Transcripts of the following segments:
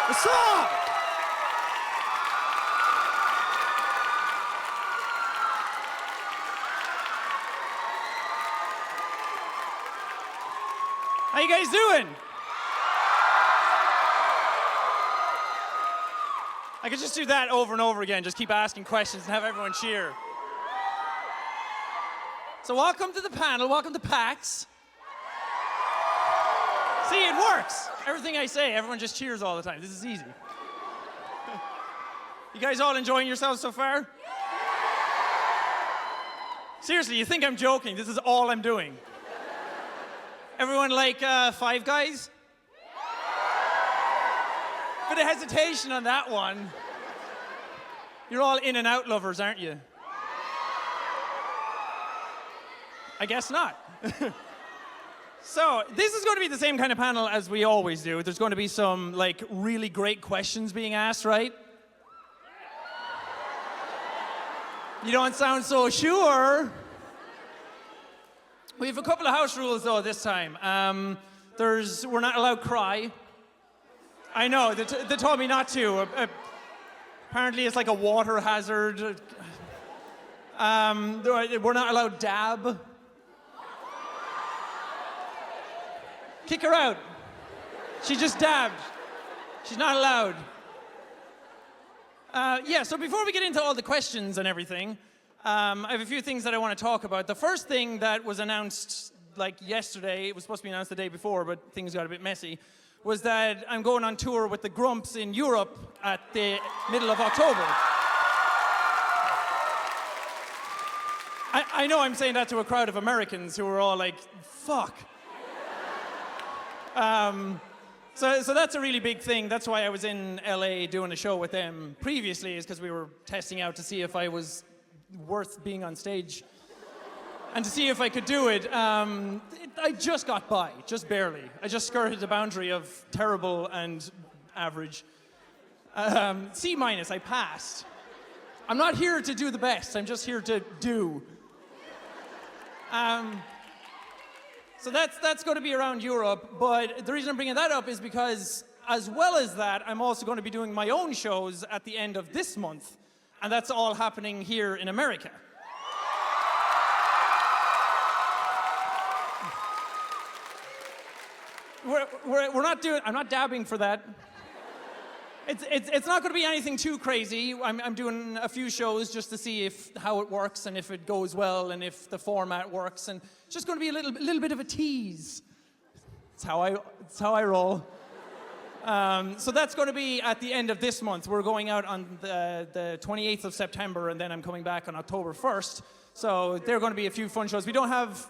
What's up? How you guys doing? I could just do that over and over again, just keep asking questions and have everyone cheer. So welcome to the panel, welcome to PAX. See, it works. Everything I say, everyone just cheers all the time. This is easy. You guys all enjoying yourselves so far? Seriously, you think I'm joking? This is all I'm doing. Everyone like Five Guys? Bit of hesitation on that one. You're all in and out lovers, aren't you? I guess not. So, this is going to be the same kind of panel as we always do. There's going to be some, like, really great questions being asked, right? You don't sound so sure. We have a couple of house rules, though, this time. We're not allowed to cry. I know, they told me not to. Apparently, it's like a water hazard. We're not allowed to dab. Kick her out. She just dabbed. She's not allowed. Yeah, so before we get into all the questions and everything, I have a few things that I want to talk about. The first thing that was announced like yesterday, it was supposed to be announced the day before, but things got a bit messy, was that I'm going on tour with the Grumps in Europe at the middle of October. I know I'm saying that to a crowd of Americans who are all like, fuck. So that's a really big thing. That's why I was in LA doing a show with them previously, is because we were testing out to see if I was worth being on stage and to see if I could do it. I just got by, just barely. I just skirted the boundary of terrible and average. C minus, I passed. I'm not here to do the best, I'm just here to do. So that's going to be around Europe, but the reason I'm bringing that up is because, as well as that, I'm also going to be doing my own shows at the end of this month, and that's all happening here in America. We're not doing, I'm not dabbing for that. It's not going to be anything too crazy. I'm doing a few shows just to see how it works and if it goes well and if the format works, and it's just going to be a little bit of a tease. It's how I roll. So that's going to be at the end of this month. We're going out on the 28th of September, and then I'm coming back on October 1st. So there are going to be a few fun shows. We don't have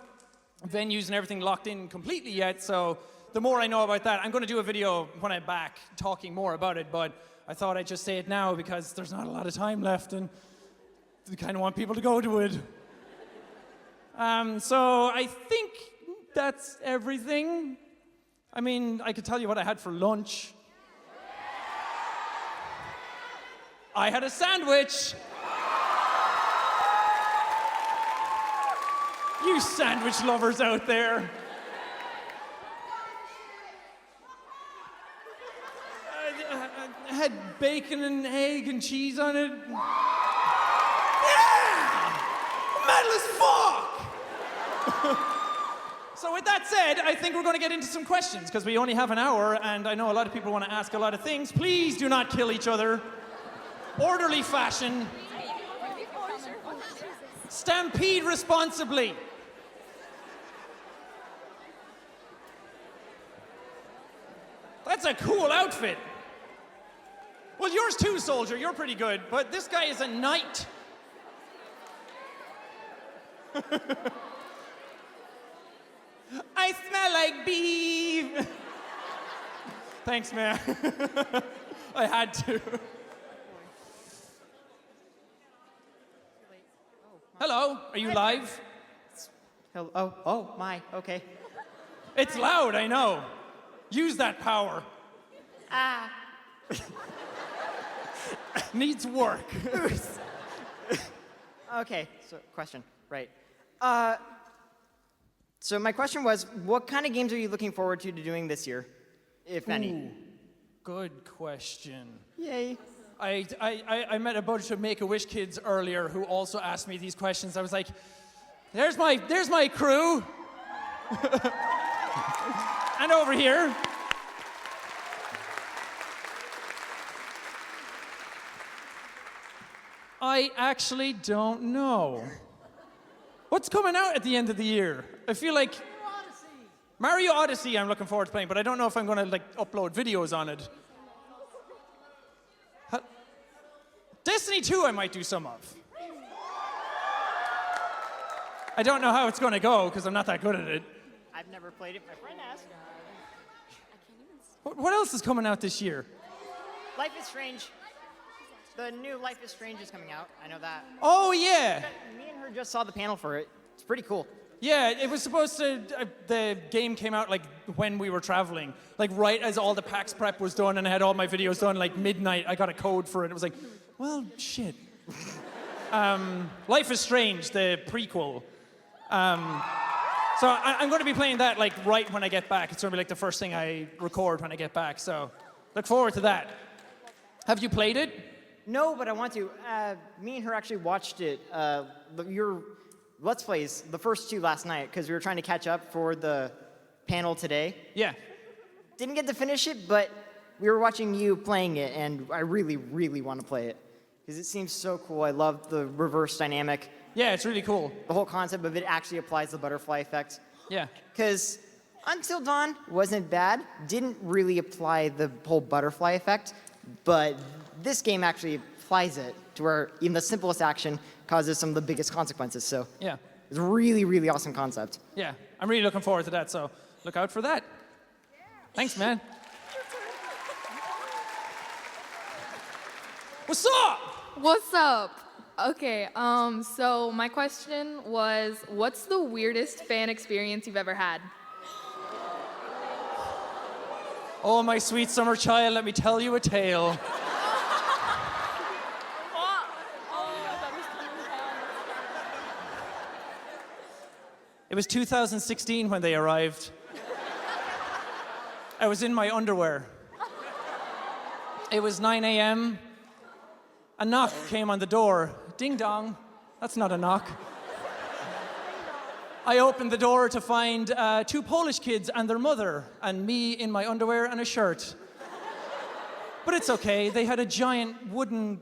venues and everything locked in completely yet, so the more I know about that, I'm going to do a video when I'm back talking more about it, but I thought I'd just say it now because there's not a lot of time left and we kind of want people to go to it. So I think that's everything. I mean, I could tell you what I had for lunch. I had a sandwich. You sandwich lovers out there. Had bacon and egg and cheese on it. Yeah! Metal as fuck! So with that said, I think we're going to get into some questions, because we only have an hour, and I know a lot of people want to ask a lot of things. Please do not kill each other. Orderly fashion. Stampede responsibly. That's a cool outfit. Well, yours too, soldier. You're pretty good. But this guy is a knight. I smell like beef. Thanks, man. I had to. Hello. Are you live? Hello. Oh, my. Okay. It's loud, I know. Use that power. Needs work. Okay, so question, right. So my question was, what kind of games are you looking forward to doing this year, if any? Good question. Yay. I met a bunch of Make-A-Wish kids earlier who also asked me these questions. I was like, there's my crew. And over here. I actually don't know. What's coming out at the end of the year? I feel like Mario Odyssey I'm looking forward to playing, but I don't know if I'm going to like upload videos on it. Destiny 2 I might do some of. I don't know how it's going to go because I'm not that good at it. I've never played it. My friend has. What else is coming out this year? Life is Strange. The new Life is Strange is coming out. I know that. Oh, yeah. Me and her just saw the panel for it. It's pretty cool. Yeah, it was supposed to, the game came out like when we were traveling. Like right as all the PAX prep was done and I had all my videos done, like midnight, I got a code for it. It was like, well, shit. Life is Strange, the prequel. So I'm going to be playing that like right when I get back. It's going to be like the first thing I record when I get back. So look forward to that. Have you played it? No, but I want to. Me and her actually watched it. Your Let's Plays, the first two last night, because we were trying to catch up for the panel today. Yeah. Didn't get to finish it, but we were watching you playing it, and I really, really want to play it. Because it seems so cool. I love the reverse dynamic. Yeah, it's really cool. The whole concept of it actually applies the butterfly effect. Yeah. Because Until Dawn wasn't bad, didn't really apply the whole butterfly effect, but this game actually applies it to where even the simplest action causes some of the biggest consequences. So Yeah. it's a really, really awesome concept. Yeah. I'm really looking forward to that, so look out for that. Thanks, man. What's up? What's up? Okay, so my question was, what's the weirdest fan experience you've ever had? Oh, my sweet summer child, let me tell you a tale. It was 2016 when they arrived. I was in my underwear. It was 9 a.m. A knock came on the door. Ding dong. That's not a knock. I opened the door to find two Polish kids and their mother, and me in my underwear and a shirt. But it's okay. They had a giant wooden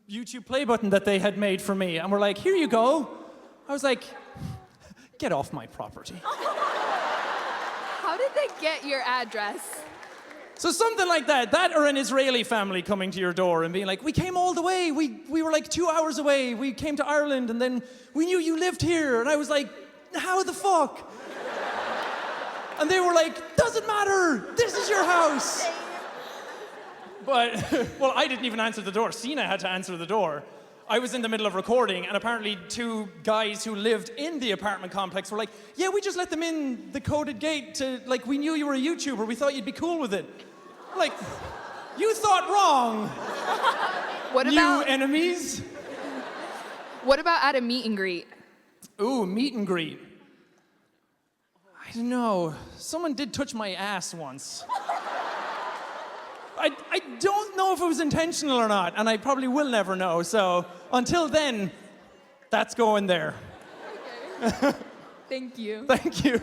YouTube play button that they had made for me, and were like, here you go. I was like, get off my property. How did they get your address? So something like that. That or an Israeli family coming to your door and being like, we came all the way. We were like 2 hours away. We came to Ireland, and then we knew you lived here. And I was like, how the fuck? And they were like, doesn't matter. This is your house. But, well, I didn't even answer the door. Sina had to answer the door. I was in the middle of recording, and apparently two guys who lived in the apartment complex were like, yeah, we just let them in the coded gate to, like, we knew you were a YouTuber. We thought you'd be cool with it. Like, you thought wrong. What New about enemies. What about at a meet and greet? Ooh, meet and greet. I don't know. Someone did touch my ass once. I don't know if it was intentional or not, and I probably will never know. So until then, that's going there. Okay. Thank you. Thank you.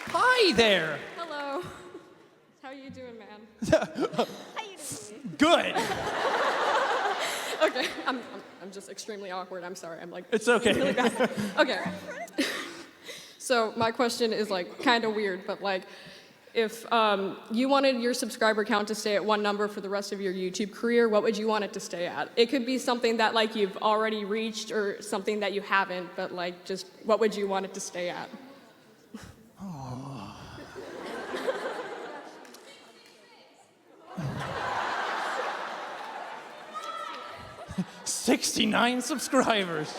Hi there. Hello. How you doing, man? Good. Okay, I'm just extremely awkward. I'm sorry. I'm like. It's okay. Really bad. Okay. So my question is like kind of weird, but like, if you wanted your subscriber count to stay at one number for the rest of your YouTube career, what would you want it to stay at? It could be something that like you've already reached or something that you haven't, but like just what would you want it to stay at? 69 subscribers.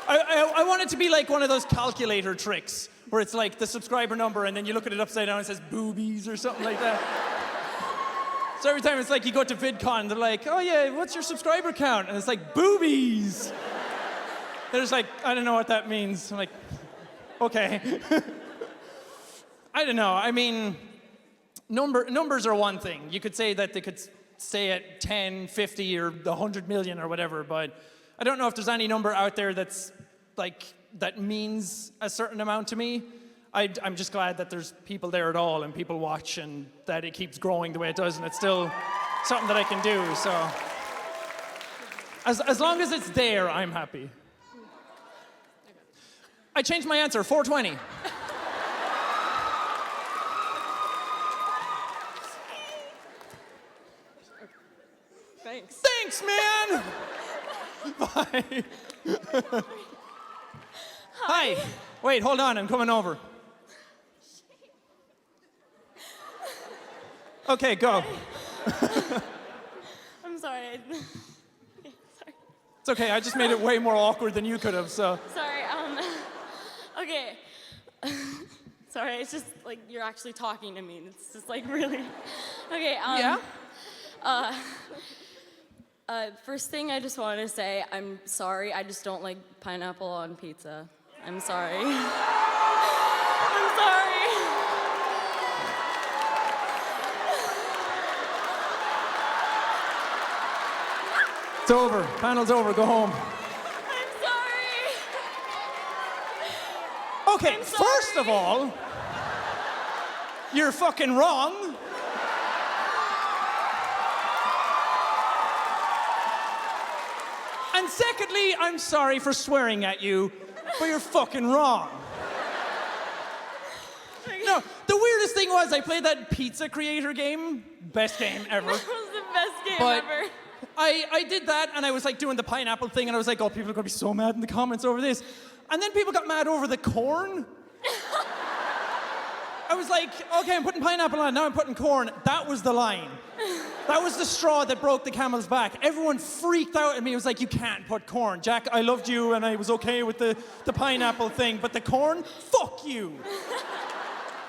I want it to be like one of those calculator tricks where it's like the subscriber number and then you look at it upside down and it says boobies or something like that. So every time it's like you go to VidCon, they're like, oh yeah, what's your subscriber count? And it's like, boobies. They're just like, I don't know what that means. I'm like, Okay. I don't know. I mean, numbers are one thing. You could say that they could stay at 10, 50, or 100 million or whatever, but I don't know if there's any number out there that's like, that means a certain amount to me. I'm just glad that there's people there at all and people watch and that it keeps growing the way it does and it's still something that I can do, so. As long as it's there, I'm happy. I changed my answer, 420. Thanks. Thanks, man! Bye. Hi. Wait, hold on, I'm coming over. Okay, go. I'm sorry. It's okay, I just made it way more awkward than you could have, so. Sorry, okay. Sorry, it's just like you're actually talking to me. It's just like really. Okay, Yeah? First thing I just wanted to say, I'm sorry, I just don't like pineapple on pizza. I'm sorry. I'm sorry. It's over, panel's over, go home. I'm sorry. Okay, I'm sorry. first of all, you're fucking wrong. And secondly, I'm sorry for swearing at you, but you're fucking wrong. No, the weirdest thing was I played that pizza creator game. Best game ever. That was the best game But ever. I did that and I was like doing the pineapple thing and I was like, oh, people are gonna be so mad in the comments over this. And then people got mad over the corn. I was like, okay, I'm putting pineapple on, now I'm putting corn. That was the line. That was the straw that broke the camel's back. Everyone freaked out at me. It was like, you can't put corn. Jack, I loved you and I was okay with the pineapple thing, but the corn, fuck you.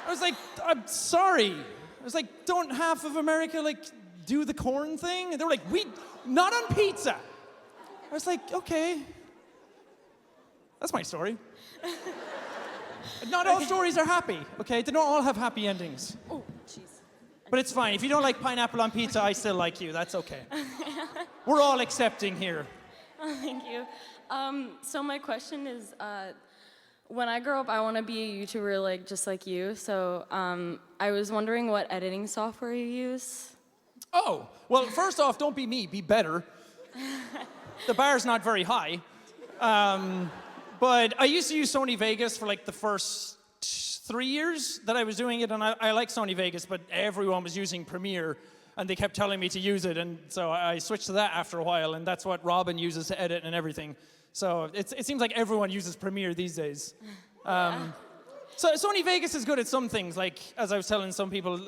I was like, I'm sorry. I was like, don't half of America like do the corn thing? And they were like, not on pizza. I was like, okay. That's my story. Not all stories are happy, okay? They don't all have happy endings. Oh, jeez. But it's fine. If you don't like pineapple on pizza, I still like you. That's okay. We're all accepting here. Oh, thank you. So my question is, when I grow up, I want to be a YouTuber like just like you. So I was wondering what editing software you use. Oh, well, first off, don't be me. Be better. The bar's not very high. But I used to use Sony Vegas for like the first 3 years that I was doing it, and I like Sony Vegas, but everyone was using Premiere, and they kept telling me to use it, and so I switched to that after a while, and that's what Robin uses to edit and everything. So it seems like everyone uses Premiere these days. So Sony Vegas is good at some things, like as I was telling some people,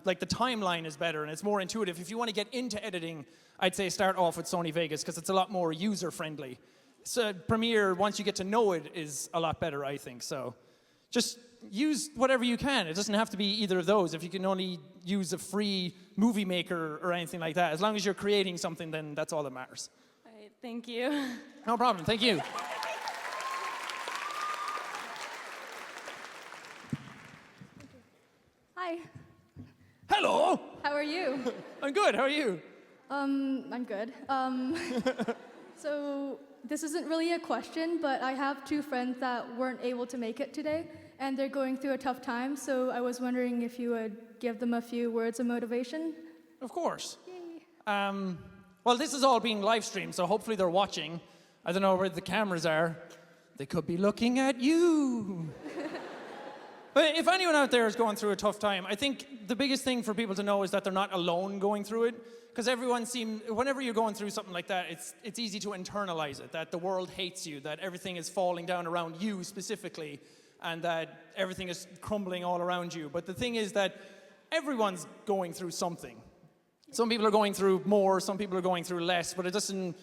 like the timeline is better and it's more intuitive. If you want to get into editing, I'd say start off with Sony Vegas because it's a lot more user-friendly. So Premiere, once you get to know it, is a lot better, I think. So just use whatever you can. It doesn't have to be either of those. If you can only use a free movie maker or anything like that, as long as you're creating something, then that's all that matters. All right, thank you. No problem. Thank you. Hi, Hello. how are you? I'm good. How are you? I'm good. So this isn't really a question, but I have two friends that weren't able to make it today, and they're going through a tough time, so I was wondering if you would give them a few words of motivation. Of course. Yay. Well, this is all being live streamed, so hopefully they're watching. I don't know where the cameras are. They could be looking at you. But if anyone out there is going through a tough time, I think the biggest thing for people to know is that they're not alone going through it. Because whenever you're going through something like that, it's easy to internalize it, that the world hates you, that everything is falling down around you specifically, and that everything is crumbling all around you. But the thing is that everyone's going through something. Some people are going through more, some people are going through less, but it doesn't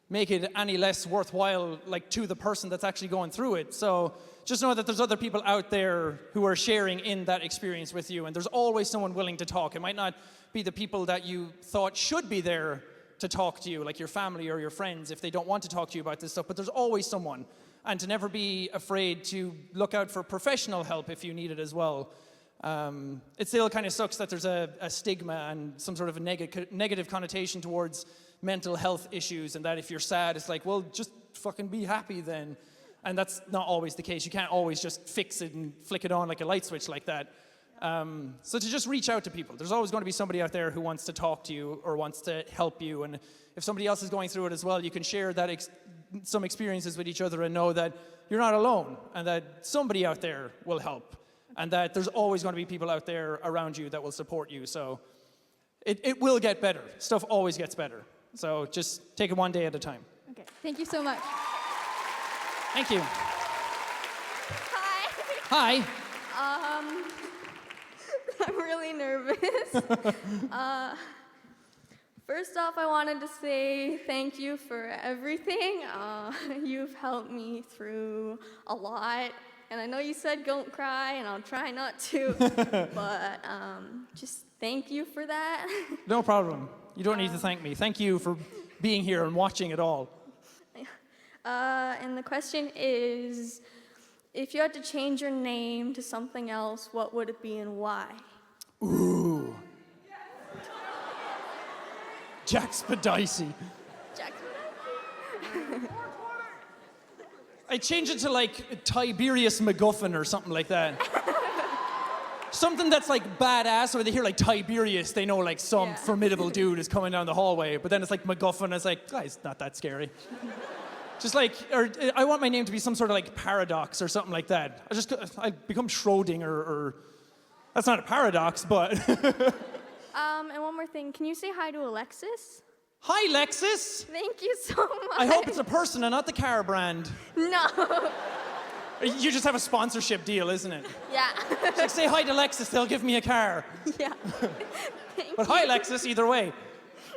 make it any less worthwhile, like, to the person that's actually going through it. So just know that there's other people out there who are sharing in that experience with you, and there's always someone willing to talk. It might not be the people that you thought should be there to talk to you, like your family or your friends, if they don't want to talk to you about this stuff, but there's always someone. and to never be afraid to look out for professional help if you need it as well. It still kind of sucks that there's a stigma and some sort of a negative connotation towards mental health issues, and that if you're sad, it's like, well, just fucking be happy then. And that's not always the case. You can't always just fix it and flick it on like a light switch like that. So to just reach out to people. There's always going to be somebody out there who wants to talk to you or wants to help you. And if somebody else is going through it as well, you can share that some experiences with each other and know that you're not alone and that somebody out there will help. And that there's always going to be people out there around you that will support you. So it will get better. Stuff always gets better. So just take it one day at a time. Okay, thank you so much. Thank you. Hi. Hi. I'm really nervous. First off, I wanted to say thank you for everything. You've helped me through a lot. And I know you said don't cry, and I'll try not to. But just thank you for that. No problem. You don't need to thank me. Thank you for being here and watching it all. And the question is, if you had to change your name to something else, what would it be and why? Ooh. JackSepticEye. JackSepticEye. I changed it to like Tiberius MacGuffin or something like that. Something that's like badass, or they hear like Tiberius, they know like some formidable dude is coming down the hallway, but then it's like MacGuffin, and it's like, guys, not that scary. Just like, or I want my name to be some sort of like paradox or something like that. I become Schrodinger, or that's not a paradox, but. And one more thing, can you say hi to Alexis? Hi, Lexus. Thank you so much. I hope it's a person and not the car brand. No. You just have a sponsorship deal, isn't it? Yeah. It's like, say hi to Lexus, they'll give me a car. Yeah. But hi, Lexus, either way.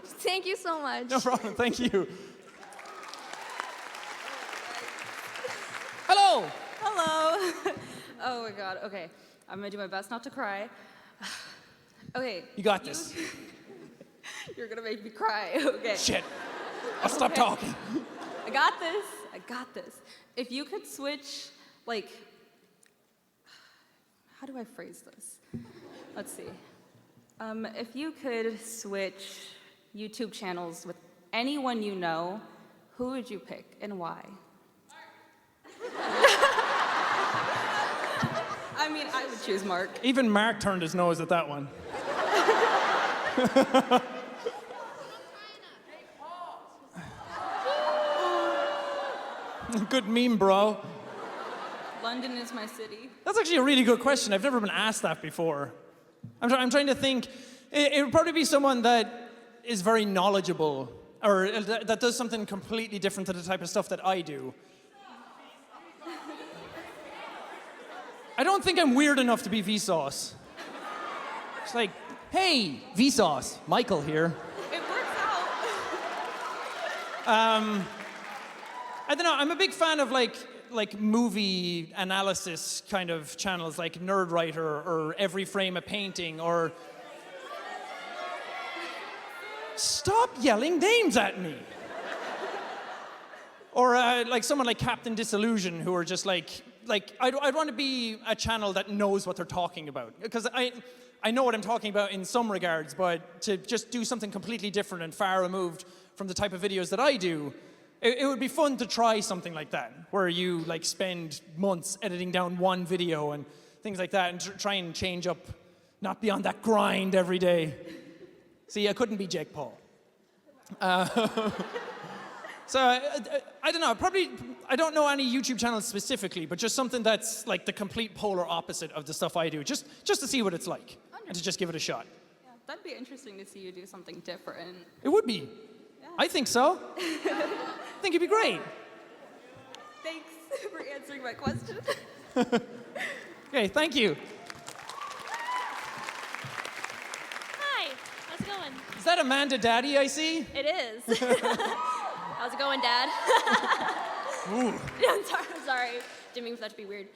Thank you so much. No problem, thank you. Hello. Hello. Oh my God. Okay, I'm gonna do my best not to cry. Okay. You got this. You're gonna make me cry. Okay. Shit. I'll stop talking. I got this. I got this. If you could switch, like, how do I phrase this? Let's see. If you could switch YouTube channels with anyone you know, who would you pick and why? I mean, I would choose Mark. Even Mark turned his nose at that one. Good meme, bro. London is my city. That's actually a really good question. I've never been asked that before. I'm trying to think. It would probably be someone that is very knowledgeable, or that does something completely different to the type of stuff that I do. I don't think I'm weird enough to be Vsauce. It's like, hey, Vsauce, Michael here. It works out. I don't know, I'm a big fan of like movie analysis kind of channels, like Nerdwriter or Every Frame a Painting, or... Stop yelling names at me! Or like someone like Captain Disillusion, who are just like I'd want to be a channel that knows what they're talking about. Because I know what I'm talking about in some regards, but to just do something completely different and far removed from the type of videos that I do, it would be fun to try something like that, where you like spend months editing down one video and things like that, and try and change up, not be on that grind every day. See, I couldn't be Jake Paul. So I don't know, probably, I don't know any YouTube channels specifically, but just something that's like the complete polar opposite of the stuff I do, just to see what it's like, and to just give it a shot. Yeah, that'd be interesting to see you do something different. It would be. Yeah. I think so. I think it'd be great. Thanks for answering my question. Okay, thank you. Hi, how's it going? Is that Amanda Daddy I see? It is. How's it going, Dad? Ooh. Yeah, I'm sorry. Didn't mean for that to be weird.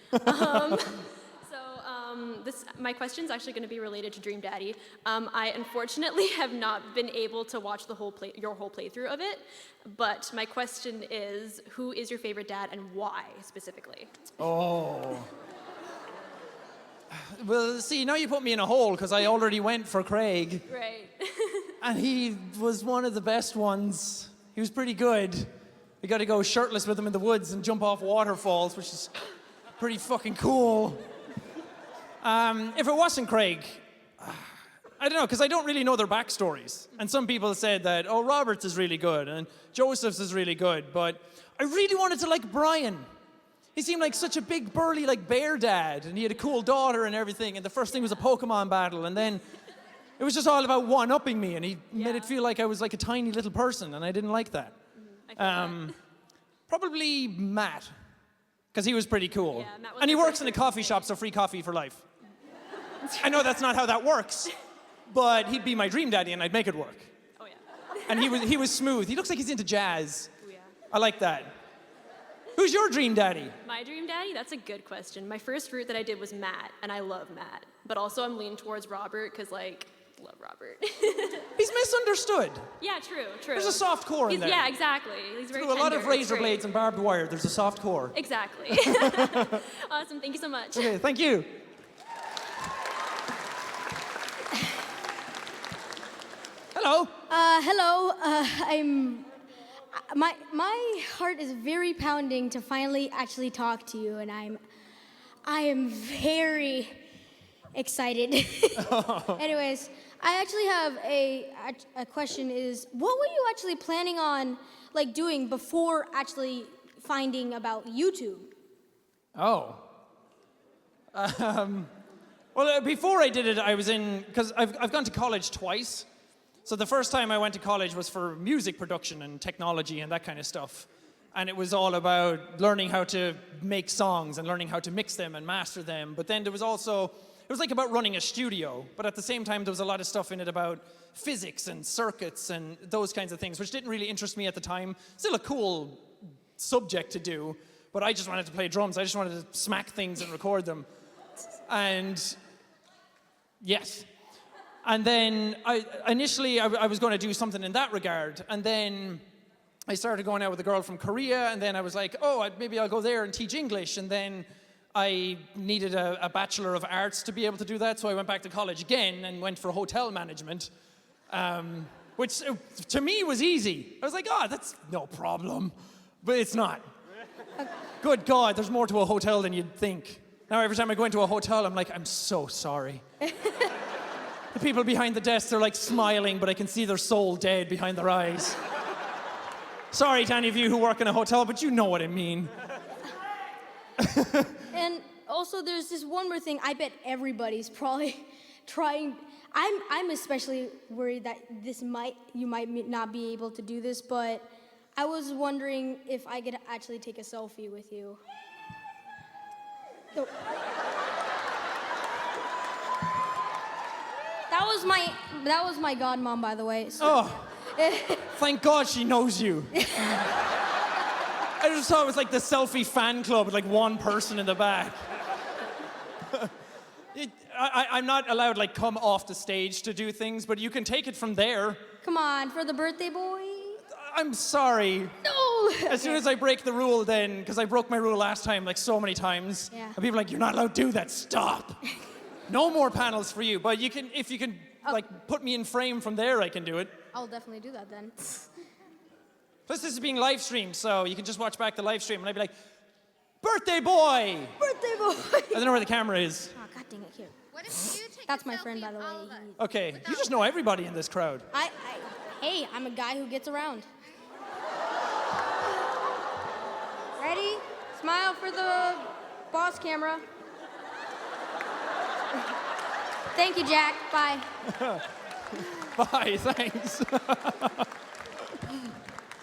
My question's actually going to be related to Dream Daddy. I unfortunately have not been able to watch the your whole playthrough of it, but my question is, who is your favorite dad and why specifically? Oh. Well, see, now you put me in a hole because I already went for Craig. Right. And he was one of the best ones. He was pretty good. We got to go shirtless with him in the woods and jump off waterfalls, which is pretty fucking cool. If it wasn't Craig, I don't know, because I don't really know their backstories. And some people said that, oh, Robert's is really good and Joseph's is really good, but I really wanted to like Brian. He seemed like such a big, burly, like bear dad, and he had a cool daughter and everything, and the first thing was a Pokemon battle, and then it was just all about one-upping me, and he made it feel like I was like a tiny little person, and I didn't like that. Probably Matt, because he was pretty cool. Yeah, Matt was and he my works in a coffee shop, so free coffee for life. I know that's not how that works, but he'd be my dream daddy, and I'd make it work. Oh, yeah. And he was smooth. He looks like he's into jazz. Oh, yeah. I like that. Who's your dream daddy? My dream daddy? That's a good question. My first route that I did was Matt, and I love Matt. But also I'm leaning towards Robert, because, like, love Robert. He's misunderstood. Yeah, true. There's a soft core in there. Yeah, exactly. He's very Through a lot tender. of razor It's great. blades and barbed wire, there's a soft core. Exactly. Awesome. Thank you so much. Okay, thank you. Hello. Hello. My heart is very pounding to finally actually talk to you, and I am very excited. Anyways, I actually have a question. Is what were you actually planning on like doing before actually finding about YouTube? Oh. Well, before I did it, I was in, because I've gone to college twice. So the first time I went to college was for music production and technology and that kind of stuff. And it was all about learning how to make songs and learning how to mix them and master them. But then there was also, it was like about running a studio. But at the same time, there was a lot of stuff in it about physics and circuits and those kinds of things, which didn't really interest me at the time. Still a cool subject to do, but I just wanted to play drums. I just wanted to smack things and record them. And yes. And then initially I was going to do something in that regard. And then I started going out with a girl from Korea. And then I was like, oh, maybe I'll go there and teach English. And then I needed a Bachelor of Arts to be able to do that. So I went back to college again and went for hotel management, which to me was easy. I was like, oh, that's no problem. But it's not. Good God, there's more to a hotel than you'd think. Now every time I go into a hotel, I'm like, I'm so sorry. The people behind the desk, they're like smiling, but I can see their soul dead behind their eyes. Sorry to any of you who work in a hotel, but you know what I mean. And also, there's this one more thing. I bet everybody's probably trying. I'm especially worried that you might not be able to do this, but I was wondering if I could actually take a selfie with you. So, that was my godmom, by the way. So. Oh, thank God she knows you. I just thought it was like the selfie fan club with like one person in the back. I'm not allowed like come off the stage to do things, but you can take it from there. Come on, for the birthday boy. I'm sorry. No. As soon as I break the rule then, because I broke my rule last time like so many times, yeah. And people are like, you're not allowed to do that, stop. No more panels for you, but if you can like put me in frame from there, I can do it. I'll definitely do that then. Plus this is being live streamed, so you can just watch back the live stream and I'd be like, birthday boy! Birthday boy! I don't know where the camera is. Oh, God dang it, here. What if you take That's a my selfie friend, by the of way. all of us? Okay, you just know everybody in this crowd. Hey, I'm a guy who gets around. Ready? Smile for the boss camera. Thank you, Jack. Bye. Bye, thanks.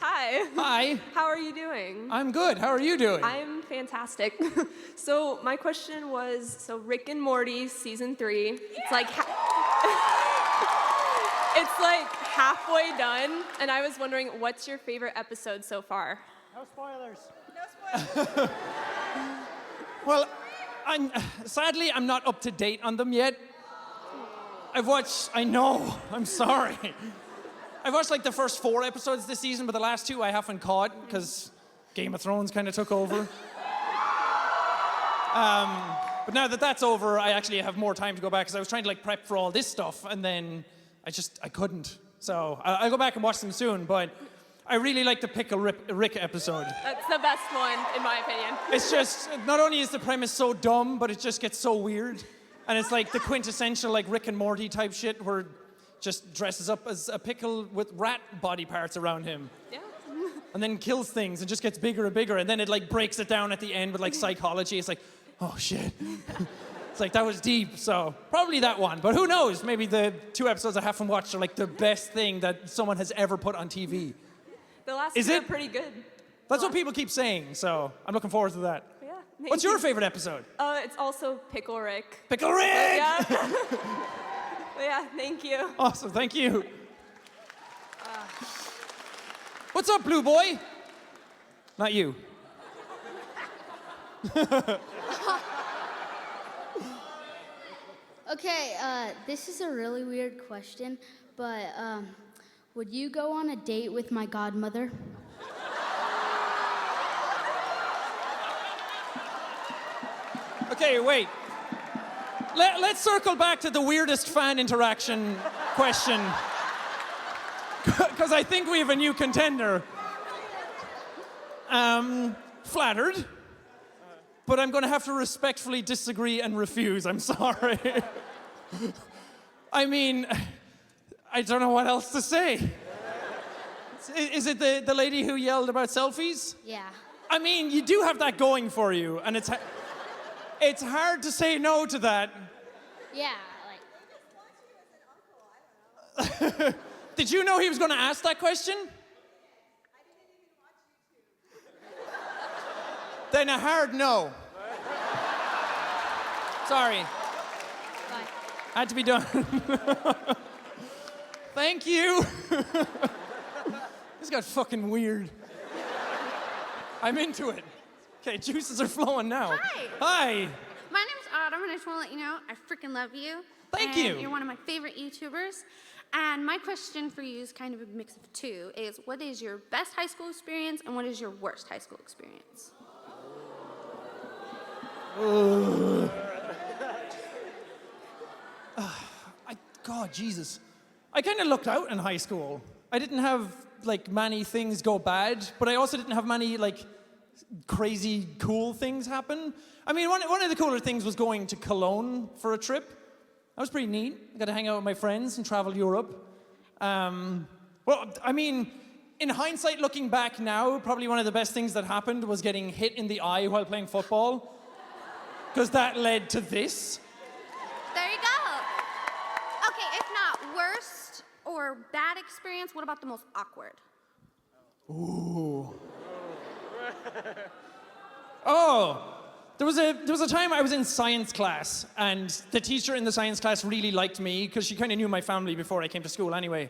Hi. Hi. How are you doing? I'm good. How are you doing? I'm fantastic. So my question was, so Rick and Morty season 3, it's like it's like halfway done, and I was wondering, what's your favorite episode so far? No spoilers. Well, Sadly, I'm not up to date on them yet. I know, I'm sorry. I've watched like the first 4 episodes this season, but the last 2 I haven't caught because Game of Thrones kind of took over. But now that that's over, I actually have more time to go back because I was trying to like prep for all this stuff and then I couldn't. So I'll go back and watch them soon, but I really like the Pickle Rick episode. That's the best one, in my opinion. It's just, not only is the premise so dumb, but it just gets so weird. And it's like the quintessential like Rick and Morty type shit where it just dresses up as a pickle with rat body parts around him. Yeah. And then kills things and just gets bigger and bigger. And then it like breaks it down at the end with like psychology. It's like, oh shit. It's like, that was deep. So probably that one. But who knows? Maybe the 2 episodes I haven't watched are like the best thing that someone has ever put on TV. The last Is 2 are it? pretty good. That's what people keep saying. So I'm looking forward to that. Yeah. What's your favorite episode? It's also Pickle Rick. Pickle Rick! Yeah. Yeah, thank you. Awesome, thank you. What's up, Blue Boy? Not you. Okay, this is a really weird question, but would you go on a date with my godmother? Okay, wait. Let's circle back to the weirdest fan interaction question. Because I think we have a new contender. Flattered. But I'm going to have to respectfully disagree and refuse. I'm sorry. I mean, I don't know what else to say. Is it the lady who yelled about selfies? Yeah. I mean, you do have that going for you, and it's hard to say no to that. Yeah, like... Did you know he was going to ask that question? Then a hard no. Sorry. Bye. Had to be done. Thank you. This got fucking weird. I'm into it. Okay, juices are flowing now. Hi. Hi. My name's Autumn, and I just want to let you know I freaking love you. Thank and you. You're one of my favorite YouTubers. And my question for you is kind of a mix of 2. Is what is your best high school experience, and what is your worst high school experience? God, Jesus. I kind of lucked out in high school. I didn't have, like, many things go bad, but I also didn't have many, like, crazy cool things happen. I mean, one of the cooler things was going to Cologne for a trip. That was pretty neat. I got to hang out with my friends and travel Europe. Well, I mean, in hindsight, looking back now, probably one of the best things that happened was getting hit in the eye while playing football. Because that led to this. There you go. Okay, if not worst or bad experience, what about the most awkward? Ooh. Oh, there was a time I was in science class, and the teacher in the science class really liked me because she kind of knew my family before I came to school anyway.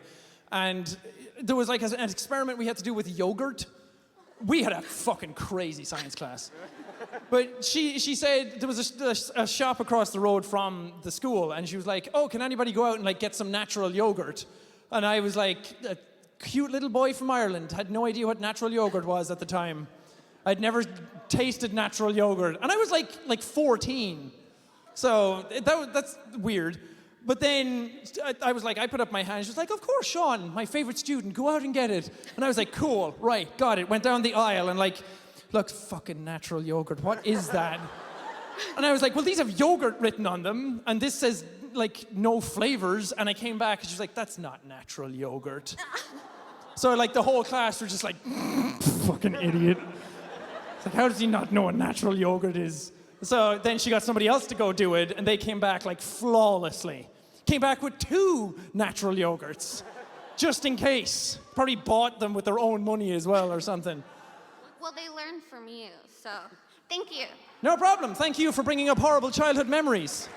And there was like an experiment we had to do with yogurt. We had a fucking crazy science class. But she said there was a shop across the road from the school, and she was like, oh, can anybody go out and like get some natural yogurt? And I was like, a cute little boy from Ireland, had no idea what natural yogurt was at the time. I'd never tasted natural yogurt. And I was like 14. So that's weird. But then I was like, I put up my hand. She was like, of course, Sean, my favorite student, go out and get it. And I was like, cool, right, got it. Went down the aisle and like, look, fucking natural yogurt, what is that? And I was like, well, these have yogurt written on them. And this says like no flavors. And I came back and she was like, that's not natural yogurt. So like the whole class were just like, fucking idiot. It's like, how does he not know what natural yogurt is? So then she got somebody else to go do it, and they came back like flawlessly. Came back with 2 natural yogurts, just in case. Probably bought them with their own money as well or something. Well, they learned from you, so thank you. No problem. Thank you for bringing up horrible childhood memories.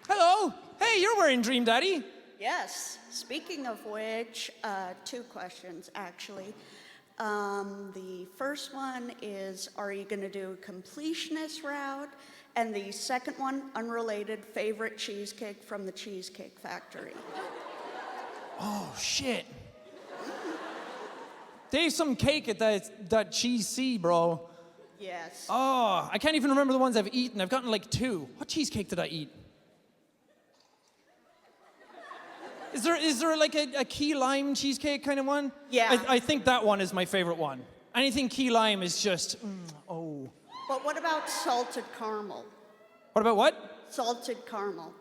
Hello. Hey, you're wearing Dream Daddy. Yes. Speaking of which, 2 questions, actually. The first one is, are you going to do a completionist route? And the second one, unrelated, favorite cheesecake from the Cheesecake Factory. Oh, shit. There's some cake at that Cheese C, bro. Yes. Oh, I can't even remember the ones I've eaten. I've gotten like 2. What cheesecake did I eat? Is there like a key lime cheesecake kind of one? Yeah. I think that one is my favorite one. Anything key lime is just, oh. But what about salted caramel? What about what? Salted caramel.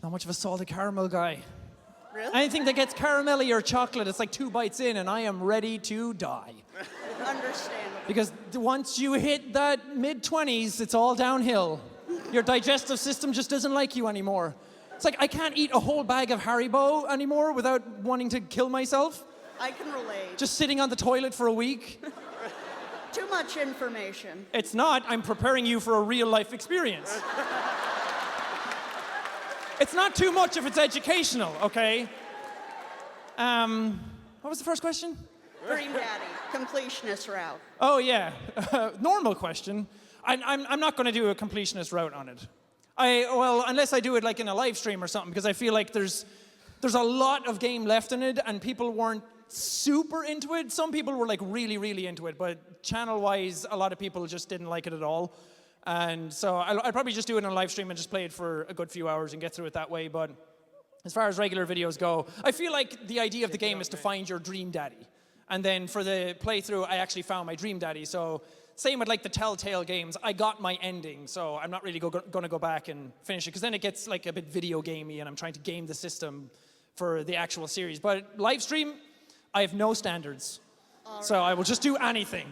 Not much of a salted caramel guy. Really? Anything that gets caramelly or chocolate, it's like 2 bites in and I am ready to die. Understandable. Because once you hit that mid-20s, it's all downhill. Your digestive system just doesn't like you anymore. It's like I can't eat a whole bag of Haribo anymore without wanting to kill myself. I can relate. Just sitting on the toilet for a week. Too much information. It's not. I'm preparing you for a real-life experience. It's not too much if it's educational, okay? What was the first question? Dream Daddy, completionist route. Oh, yeah. Normal question. I'm not going to do a completionist route on it. Well, unless I do it like in a live stream or something, because I feel like there's a lot of game left in it, and people weren't super into it. Some people were like really, really into it, but channel-wise, a lot of people just didn't like it at all. And so I'd probably just do it on a live stream and just play it for a good few hours and get through it that way. But as far as regular videos go, I feel like the idea of the game is to find your dream daddy. And then for the playthrough, I actually found my dream daddy. So same with like the Telltale games, I got my ending. So I'm not really going to go back and finish it, because then it gets like a bit video gamey and I'm trying to game the system for the actual series. But live stream, I have no standards. Right. So I will just do anything.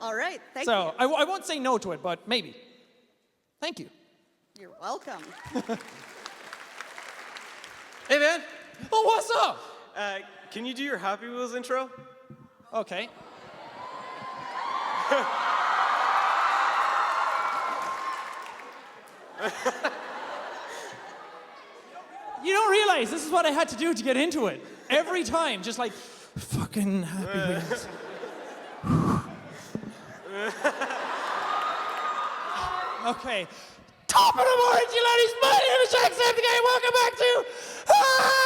All right, thank you. you. So I won't say no to it, but maybe. Thank you. You're welcome. Hey, man. Oh, what's up? Can you do your Happy Wheels intro? Okay. You don't realize this is what I had to do to get into it. Every time, just like, fucking Happy Wheels. Okay. Top of the morning, you ladies. My name is JackSepticEye. Welcome back to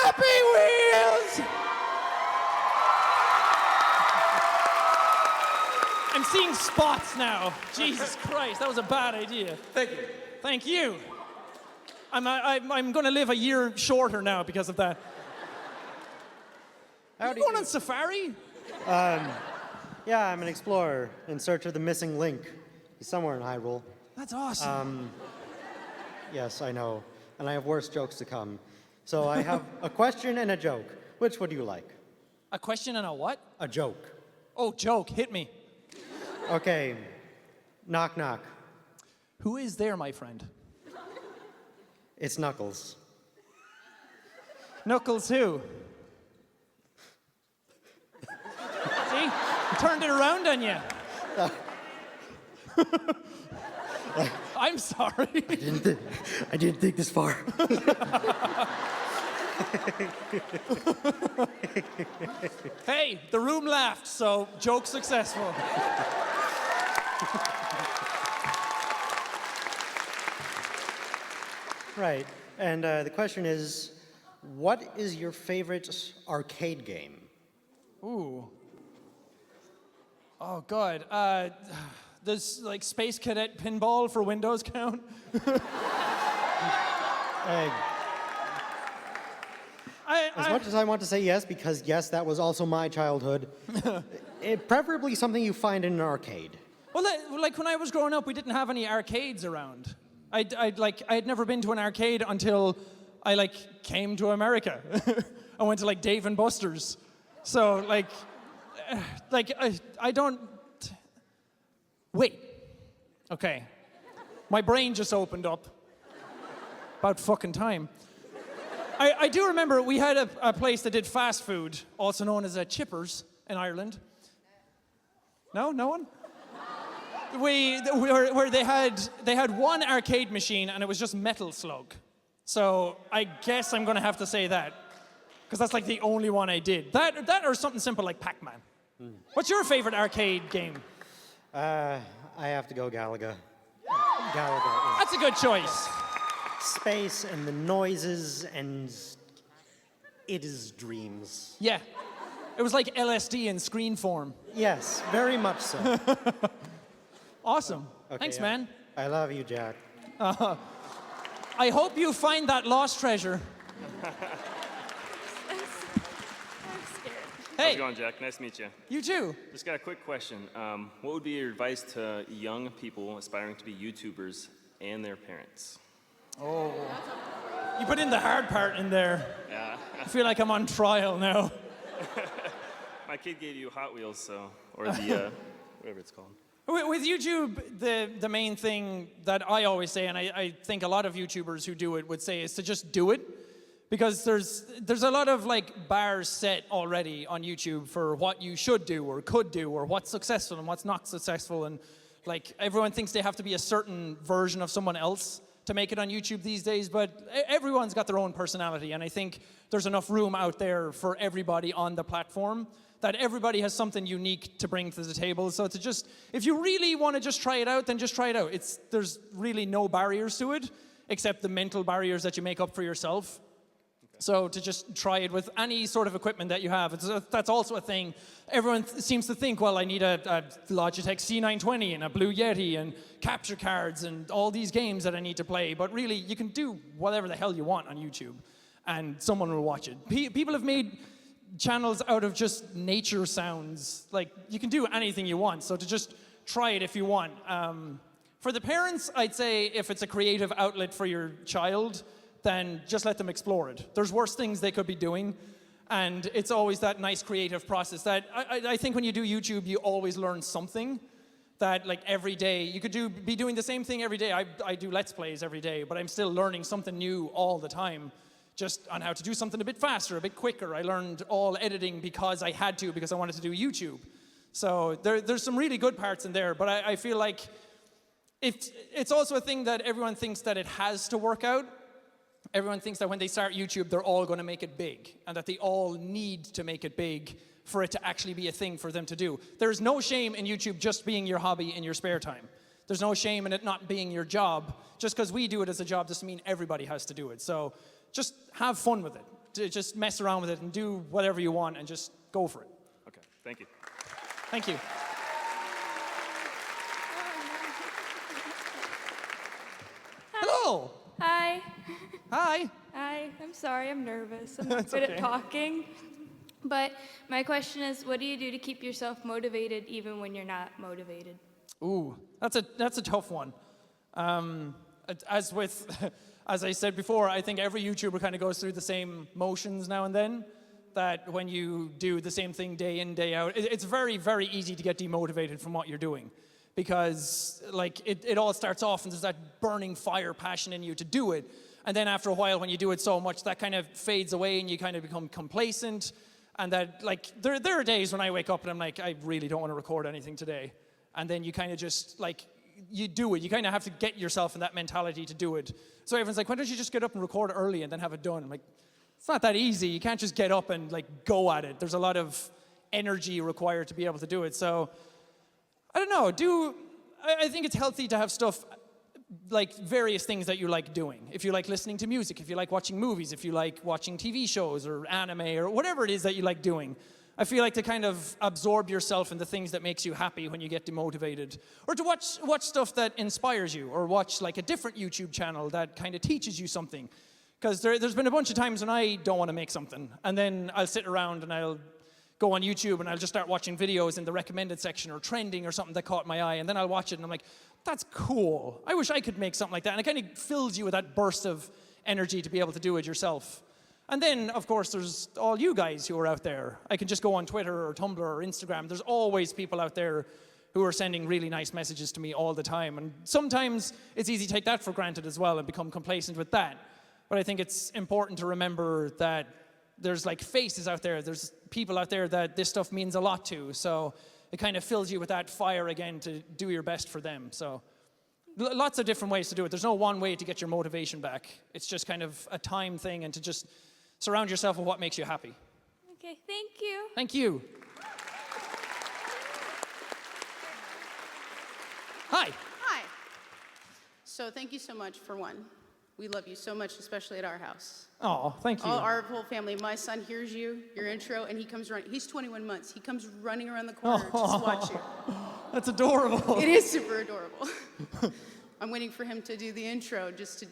Happy Wheels. I'm seeing spots now. Jesus Christ, that was a bad idea. Thank you. Thank you. I'm going to live a year shorter now because of that. Are you going on safari? Yeah, I'm an explorer in search of the missing link. He's somewhere in Hyrule. That's awesome. Yes, I know. And I have worse jokes to come. So I have a question and a joke. Which would you like? A question and a what? A joke. Oh, joke. Hit me. Okay. Knock, knock. Who is there, my friend? It's Knuckles. Knuckles who? See? Turned it around on you. I'm sorry. I didn't think this far. Hey, the room laughed, so joke successful. Right. And the question is, what is your favorite arcade game? Ooh. Oh, God. Does, like, Space Cadet Pinball for Windows count? As much as I want to say yes, because yes, that was also my childhood, preferably something you find in an arcade. Well, like when I was growing up, we didn't have any arcades around. I had never been to an arcade until I came to America. I went to Dave and Buster's. So I don't. Wait. Okay. My brain just opened up. About fucking time. I do remember we had a place that did fast food, also known as Chippers in Ireland. No? No one? Where they had one arcade machine and it was just Metal Slug. So I guess I'm gonna have to say that. Because that's the only one I did. That or something simple like Pac-Man. What's your favorite arcade game? I have to go Galaga. Galaga. That's a good choice. Space and the noises and it is dreams. Yeah. It was like LSD in screen form. Yes, very much so. Awesome. Okay, Thanks, man. I love you, Jack. I hope you find that lost treasure. How's it going, Jack? Nice to meet you. You too. Just got a quick question. What would be your advice to young people aspiring to be YouTubers and their parents? Oh. You put in the hard part in there. Yeah. I feel like I'm on trial now. My kid gave you Hot Wheels, so, or the, whatever it's called. With YouTube, the main thing that I always say, and I think a lot of YouTubers who do it would say, is to just do it. Because there's a lot of like bars set already on YouTube for what you should do or could do or what's successful and what's not successful, and like everyone thinks they have to be a certain version of someone else to make it on YouTube these days, but everyone's got their own personality, and I think there's enough room out there for everybody on the platform that everybody has something unique to bring to the table. So to just, if you really want to just try it out, then just try it out. There's really no barriers to it except the mental barriers that you make up for yourself. So to just try it with any sort of equipment that you have, that's also a thing. Everyone seems to think, well, I need a Logitech C920 and a Blue Yeti and capture cards and all these games that I need to play. But really, you can do whatever the hell you want on YouTube, and someone will watch it. People have made channels out of just nature sounds. Like, you can do anything you want, so to just try it if you want. For the parents, I'd say if it's a creative outlet for your child, then just let them explore it. There's worse things they could be doing, and it's always that nice creative process that I think when you do YouTube, you always learn something that, like, every day, you could be doing the same thing every day. I do Let's Plays every day, but I'm still learning something new all the time, just on how to do something a bit faster, a bit quicker. I learned all editing because I had to, because I wanted to do YouTube. So there's some really good parts in there, but I feel like it's also a thing that everyone thinks that it has to work out. Everyone thinks that when they start YouTube, they're all going to make it big, and that they all need to make it big for it to actually be a thing for them to do. There's no shame in YouTube just being your hobby in your spare time. There's no shame in it not being your job. Just because we do it as a job doesn't mean everybody has to do it. So just have fun with it. Just mess around with it and do whatever you want and just go for it. Okay, thank you. Thank you. Hello. Hi. Hi. Hi. I'm sorry, I'm nervous. I'm not It's good okay. at talking. But my question is, what do you do to keep yourself motivated even when you're not motivated? Ooh, that's a tough one. As I said before, I think every YouTuber kind of goes through the same motions now and then. That when you do the same thing day in, day out, it's very, very easy to get demotivated from what you're doing. Because like it all starts off and there's that burning fire passion in you to do it. And then after a while, when you do it so much, that kind of fades away and you kind of become complacent. And that, like, there are days when I wake up and I'm like, I really don't want to record anything today. And then you kind of just, like, you do it. You kind of have to get yourself in that mentality to do it. So everyone's like, why don't you just get up and record early and then have it done? I'm like, it's not that easy. You can't just get up and, like, go at it. There's a lot of energy required to be able to do it. So I don't know. I think it's healthy to have stuff, like various things that you like doing. If you like listening to music, if you like watching movies, if you like watching TV shows or anime or whatever it is that you like doing, I feel like to kind of absorb yourself in the things that makes you happy when you get demotivated, or to watch stuff that inspires you, or watch like a different YouTube channel that kind of teaches you something. Because there's been a bunch of times when I don't want to make something, and then I'll sit around and I'll go on YouTube and I'll just start watching videos in the recommended section or trending or something that caught my eye, and then I'll watch it and I'm like, that's cool. I wish I could make something like that. And it kind of fills you with that burst of energy to be able to do it yourself. And then, of course, there's all you guys who are out there. I can just go on Twitter or Tumblr or Instagram. There's always people out there who are sending really nice messages to me all the time. And sometimes it's easy to take that for granted as well and become complacent with that. But I think it's important to remember that there's like faces out there. There's people out there that this stuff means a lot to. So it kind of fills you with that fire again to do your best for them. So lots of different ways to do it. There's no one way to get your motivation back. It's just kind of a time thing, and to just surround yourself with what makes you happy. Okay, thank you. Thank you. Hi. Hi. So thank you so much for one. We love you so much, especially at our house. Oh, thank you. Our whole family. My son hears you, your intro, and he comes running. He's 21 months. He comes running around the corner just to watch you. That's adorable. It is super adorable. I'm waiting for him to do the intro just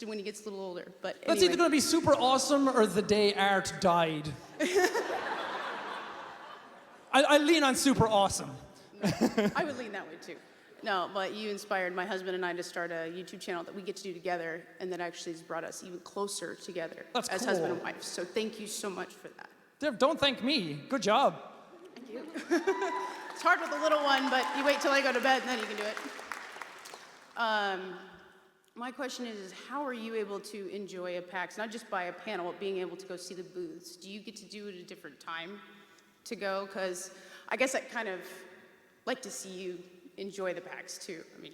when he gets a little older. But anyway. That's either going to be super awesome or the day Art died. I lean on super awesome. I would lean that way too. No, but you inspired my husband and I to start a YouTube channel that we get to do together, and that actually has brought us even closer together as husband and wife. So thank you so much for that. Don't thank me. Good job. Thank you. It's hard with the little one, but you wait till I go to bed and then you can do it. My question is how are you able to enjoy a PAX, not just by a panel, but being able to go see the booths? Do you get to do it at a different time to go? Because I guess I kind of like to see you enjoy the PAX too. I mean,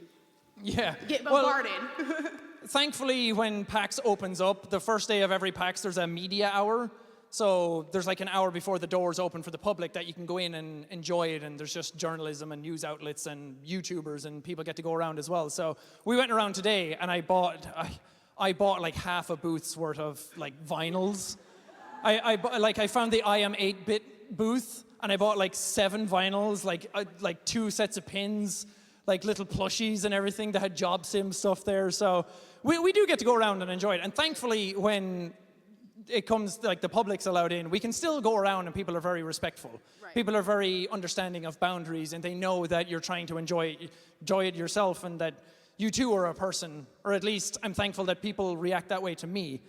yeah. Get bombarded. Well, thankfully, when PAX opens up, the first day of every PAX, there's a media hour. So there's like an hour before the doors open for the public that you can go in and enjoy it, and there's just journalism and news outlets and YouTubers and people get to go around as well. So we went around today and I bought like half a booth's worth of like vinyls. I found the I Am 8-bit booth and I bought like 7 vinyls, like 2 sets of pins, like little plushies and everything that had job sim stuff there. So we do get to go around and enjoy it. And thankfully, when it comes, like the public's allowed in, we can still go around and people are very respectful. Right. People are very understanding of boundaries and they know that you're trying to enjoy it yourself and that you too are a person, or at least I'm thankful that people react that way to me.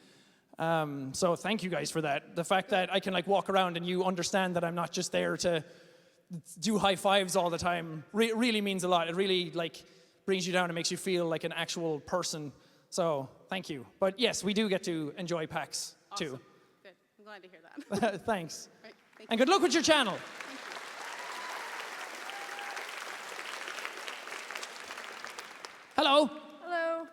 So thank you guys for that. The fact that I can like walk around and you understand that I'm not just there to do high fives all the time really means a lot. It really like brings you down and makes you feel like an actual person. So thank you. But yes, we do get to enjoy PAX too. Good. I'm glad to hear that. Thanks. Right, thank and good luck with your channel. Hello. Hello.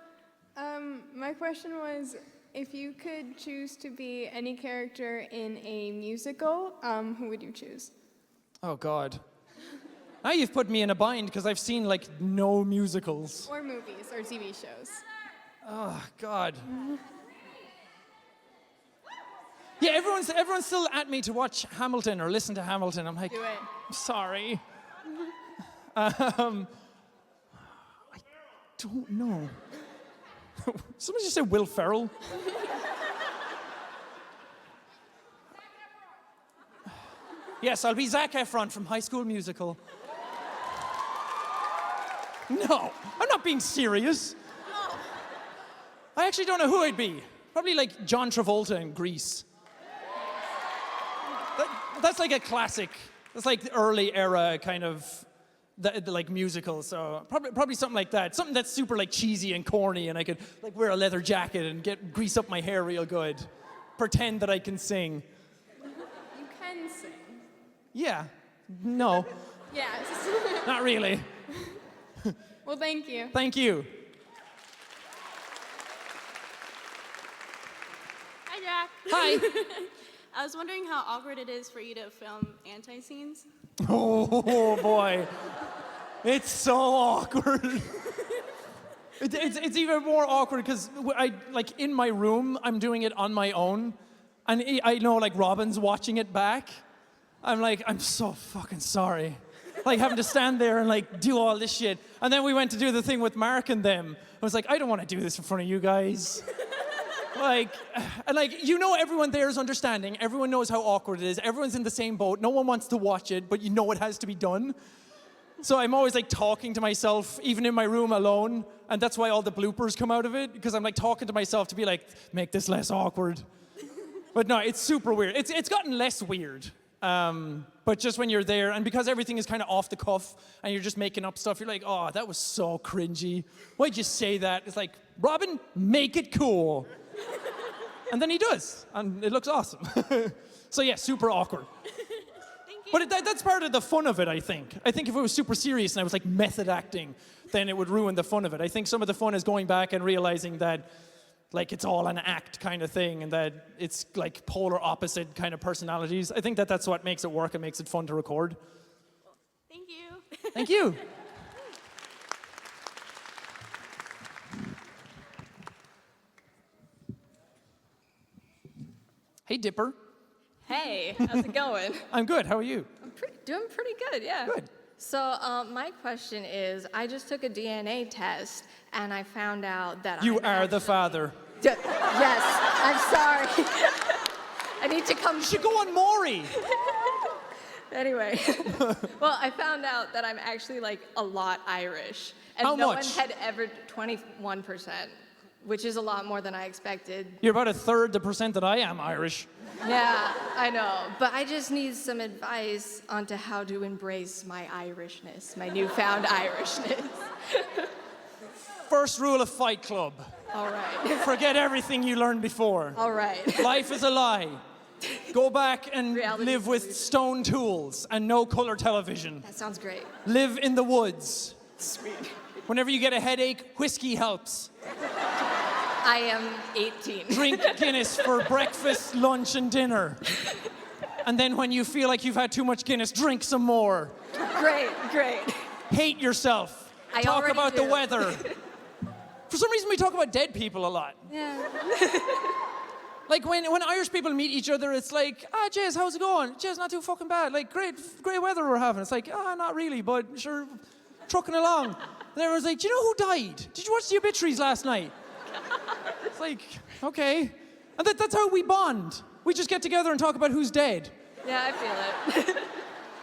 My question was, if you could choose to be any character in a musical, who would you choose? Oh, God. Now you've put me in a bind because I've seen like no musicals. Or movies or TV shows. Oh, God. Yeah, everyone's still at me to watch Hamilton or listen to Hamilton. I'm like, do it. I'm sorry. I don't know. Somebody just say Will Ferrell. Yes, I'll be Zac Efron from High School Musical. No, I'm not being serious. No. I actually don't know who I'd be. Probably like John Travolta in Grease. That's like a classic. That's like the early era kind of like musical. So probably something like that. Something that's super like cheesy and corny, and I could like wear a leather jacket and grease up my hair real good, pretend that I can sing. You can sing. Yeah. No. Yes. Not really. Well, thank you. Thank you. Hi, Jack. Hi. I was wondering how awkward it is for you to film anti-scenes. Oh boy, it's so awkward. It's even more awkward because I like in my room I'm doing it on my own, and I know like Robin's watching it back. I'm like, I'm so fucking sorry, like having to stand there and like do all this shit. And then we went to do the thing with Mark and them. I was like, I don't want to do this in front of you guys. You know, everyone there is understanding. Everyone knows how awkward it is. Everyone's in the same boat. No one wants to watch it, but you know it has to be done. So I'm always like talking to myself, even in my room alone. And that's why all the bloopers come out of it, because I'm like talking to myself to be like, make this less awkward. But no, it's super weird. It's gotten less weird. But just when you're there, and because everything is kind of off the cuff, and you're just making up stuff, you're like, oh, that was so cringy. Why'd you say that? It's like, Robin, make it cool. And then he does, and it looks awesome. So yeah, super awkward. Thank you. But that's part of the fun of it, I think. I think if it was super serious and I was like method acting, then it would ruin the fun of it. I think some of the fun is going back and realizing that like it's all an act kind of thing and that it's like polar opposite kind of personalities. I think that's what makes it work and makes it fun to record. Thank you. Thank you. Hey, Dipper. Hey, how's it going? I'm good. How are you? Doing pretty good, yeah. Good. So my question is, I just took a DNA test and I found out that You are the father. Yes, I'm sorry. I need to come. You should go on Maury. Anyway, well, I found out that I'm actually like a lot Irish. And How no much? one had ever, 21%, which is a lot more than I expected. You're about a third the percent that I am Irish. Yeah, I know. But I just need some advice onto how to embrace my Irishness, my newfound Irishness. First rule of Fight Club. All right. Forget everything you learned before. All right. Life is a lie. Go back and Reality live with stone tools and no color television. That sounds great. Live in the woods. Sweet. Whenever you get a headache, whiskey helps. I am 18. Drink Guinness for breakfast, lunch, and dinner. And then when you feel like you've had too much Guinness, drink some more. Great, great. Hate yourself. I Talk already about do. the weather. For some reason, we talk about dead people a lot. Yeah. Like when Irish people meet each other, it's like, Jez, how's it going? Jez, not too fucking bad. Like, great weather we're having. It's like, not really, but sure, trucking along. And everyone's like, do you know who died? Did you watch the obituaries last night? It's like, okay. And that's how we bond. We just get together and talk about who's dead. Yeah, I feel it.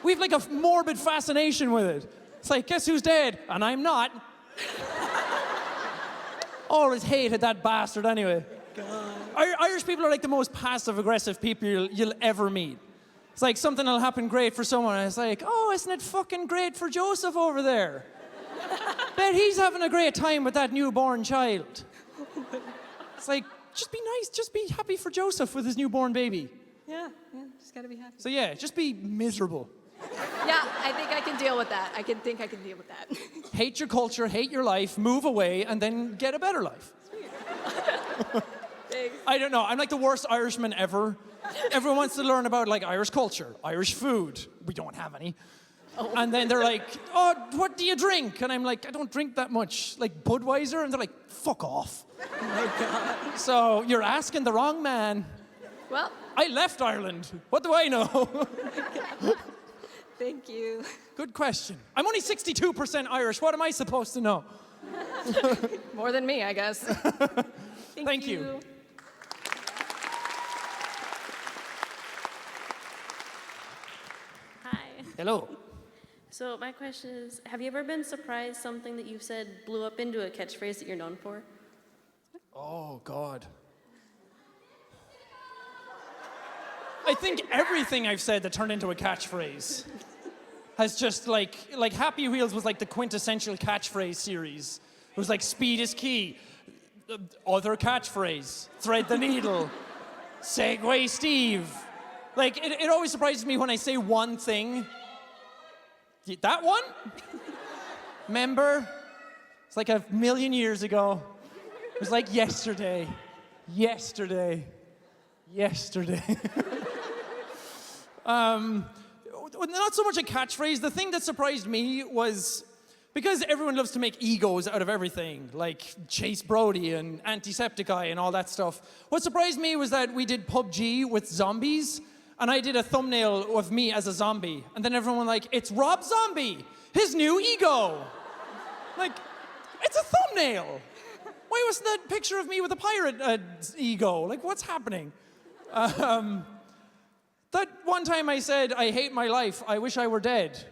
We have like a morbid fascination with it. It's like, guess who's dead? And I'm not. Always hated that bastard anyway. Irish people are like the most passive-aggressive people you'll ever meet. It's like something will happen great for someone, and it's like, oh, isn't it fucking great for Joseph over there? Bet he's having a great time with that newborn child. It's like, just be nice, just be happy for Joseph with his newborn baby. Yeah, just gotta be happy. So yeah, just be miserable. Yeah, I think I can deal with that. I can deal with that. Hate your culture, hate your life, move away, and then get a better life. I don't know, I'm like the worst Irishman ever. Everyone wants to learn about like Irish culture, Irish food. We don't have any. Oh. And then they're like, oh, what do you drink? And I'm like, I don't drink that much. Like Budweiser? And they're like, fuck off. Oh my God. So you're asking the wrong man. Well. I left Ireland. What do I know? Oh Thank you. Good question. I'm only 62% Irish. What am I supposed to know? More than me, I guess. Thank you. Hi. Hello. So my question is, have you ever been surprised something that you've said blew up into a catchphrase that you're known for? Oh, God. I think everything I've said that turned into a catchphrase has just like Happy Wheels was like the quintessential catchphrase series. It was like speed is key. Other catchphrase, thread the needle, Segway Steve. Like, it always surprises me when I say one thing. That one? Remember? It's like 1,000,000 years ago. It was like yesterday. Yesterday. Not so much a catchphrase. The thing that surprised me was because everyone loves to make egos out of everything, like Chase Brody and Antisepticeye and all that stuff. What surprised me was that we did PUBG with zombies, and I did a thumbnail of me as a zombie, and then everyone was like, it's Rob Zombie, his new ego. Like, it's a thumbnail. Why wasn't that picture of me with a pirate ego? Like, what's happening? That one time I said, I hate my life, I wish I were dead.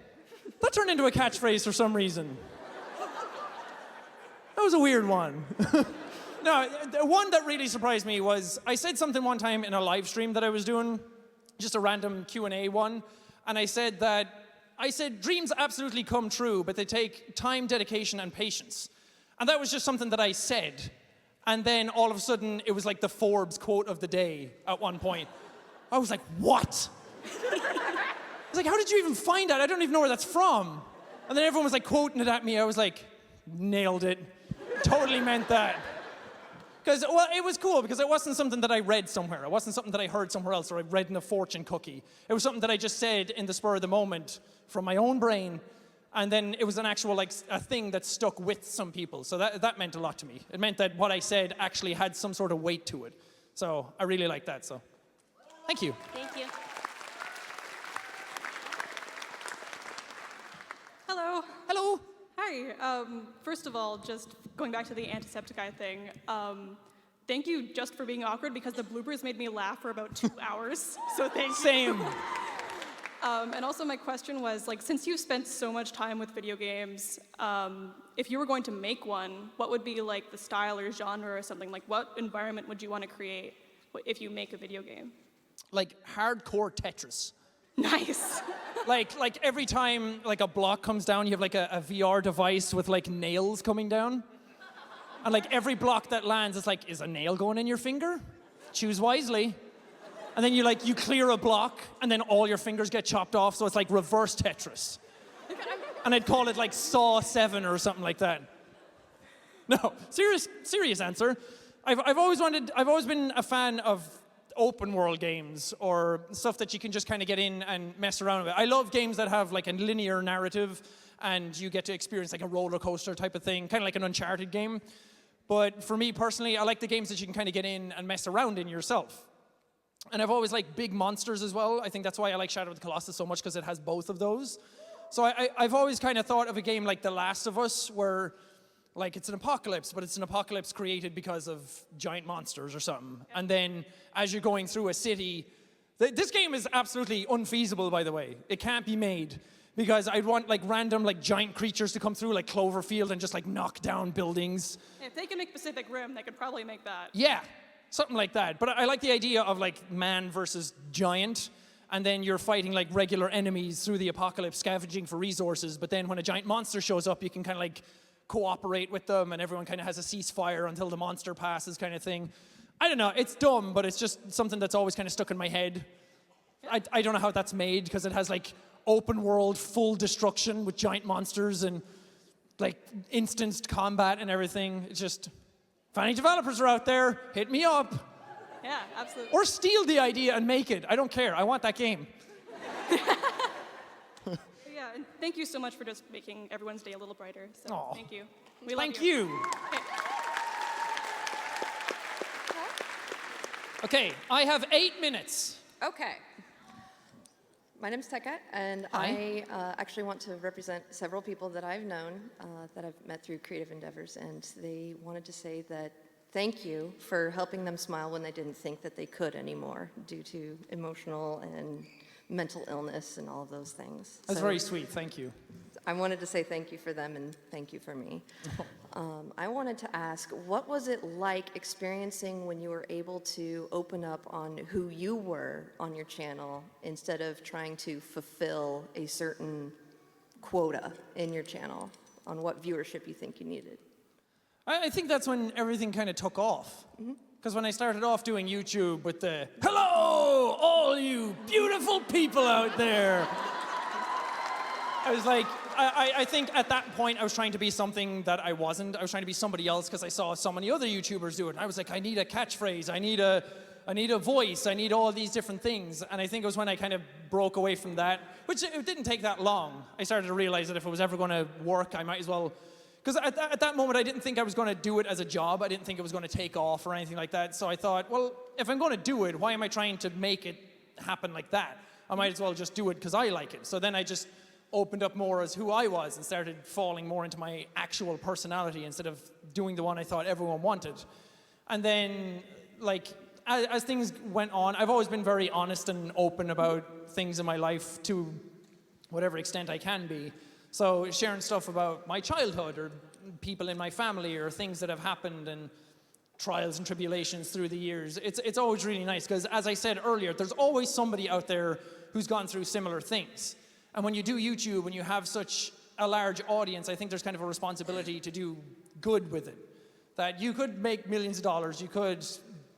That turned into a catchphrase for some reason. That was a weird one. No, the one that really surprised me was, I said something one time in a live stream that I was doing, just a random Q&A one, and I said, dreams absolutely come true, but they take time, dedication, and patience. And that was just something that I said. And then all of a sudden, it was like the Forbes quote of the day at one point. I was like, what? I was like, how did you even find that? I don't even know where that's from. And then everyone was like quoting it at me. I was like, nailed it. Totally meant that. Because, well, it was cool because it wasn't something that I read somewhere. It wasn't something that I heard somewhere else or I read in a fortune cookie. It was something that I just said in the spur of the moment from my own brain. And then it was an actual, like, a thing that stuck with some people. So that meant a lot to me. It meant that what I said actually had some sort of weight to it. So I really like that, so. Thank you. Thank you. Hello. Hello. Hi. First of all, just going back to the antiseptic-eye thing, thank you just for being awkward because the bloopers made me laugh for about 2 hours. So thank you. Same. And also my question was, like, since you've spent so much time with video games, if you were going to make one, what would be like the style or genre or something? Like, what environment would you want to create if you make a video game? Like hardcore Tetris. Nice. like every time like a block comes down, you have like a VR device with like nails coming down. And like every block that lands, it's like, is a nail going in your finger? Choose wisely. And then you clear a block, and then all your fingers get chopped off, so it's like reverse Tetris. And I'd call it like Saw 7 or something like that. No, serious answer. I've always been a fan of open world games or stuff that you can just kind of get in and mess around with. I love games that have like a linear narrative and you get to experience like a roller coaster type of thing, kind of like an Uncharted game. But for me personally, I like the games that you can kind of get in and mess around in yourself. And I've always liked big monsters as well. I think that's why I like Shadow of the Colossus so much, because it has both of those. So I've always kind of thought of a game like The Last of Us, where like it's an apocalypse, but it's an apocalypse created because of giant monsters or something. And then as you're going through a city, this game is absolutely unfeasible, by the way. It can't be made, because I'd want like random like giant creatures to come through like Cloverfield and just like knock down buildings. If they can make Pacific Rim, they could probably make that. Yeah. Something like that. But I like the idea of like man versus giant, and then you're fighting like regular enemies through the apocalypse, scavenging for resources. But then when a giant monster shows up, you can kind of like cooperate with them, and everyone kind of has a ceasefire until the monster passes, kind of thing. I don't know. It's dumb, but it's just something that's always kind of stuck in my head. I don't know how that's made, because it has like open world, full destruction with giant monsters and like instanced combat and everything. It's just... If any developers are out there, hit me up. Yeah, absolutely. Or steal the idea and make it. I don't care. I want that game. Yeah, and thank you so much for just making everyone's day a little brighter. So Aw. thank you. We love Thank you. Okay, I have 8 minutes. Okay. My name's Tekka, and Hi. I actually want to represent several people that I've known, that I've met through creative endeavors, and they wanted to say that thank you for helping them smile when they didn't think that they could anymore due to emotional and mental illness and all of those things. That's So very sweet. Thank you. I wanted to say thank you for them and thank you for me. I wanted to ask, what was it like experiencing when you were able to open up on who you were on your channel instead of trying to fulfill a certain quota in your channel on what viewership you think you needed? I think that's when everything kind of took off. Because when I started off doing YouTube with the, hello, all you beautiful people out there. I was like, I think at that point I was trying to be something that I wasn't. I was trying to be somebody else because I saw so many other YouTubers do it. And I was like, I need a catchphrase, I need a voice, I need all these different things. And I think it was when I kind of broke away from that, which it didn't take that long. I started to realize that if it was ever going to work, I might as well, because at that moment I didn't think I was going to do it as a job. I didn't think it was going to take off or anything like that. So I thought, well, if I'm going to do it, why am I trying to make it happen like that? I might as well just do it because I like it. So then I just opened up more as who I was and started falling more into my actual personality instead of doing the one I thought everyone wanted. And then, like, as things went on, I've always been very honest and open about things in my life to whatever extent I can be. So sharing stuff about my childhood or people in my family or things that have happened and trials and tribulations through the years, it's always really nice because, as I said earlier, there's always somebody out there who's gone through similar things. And when you do YouTube and you have such a large audience, I think there's kind of a responsibility to do good with it. That you could make millions of dollars, you could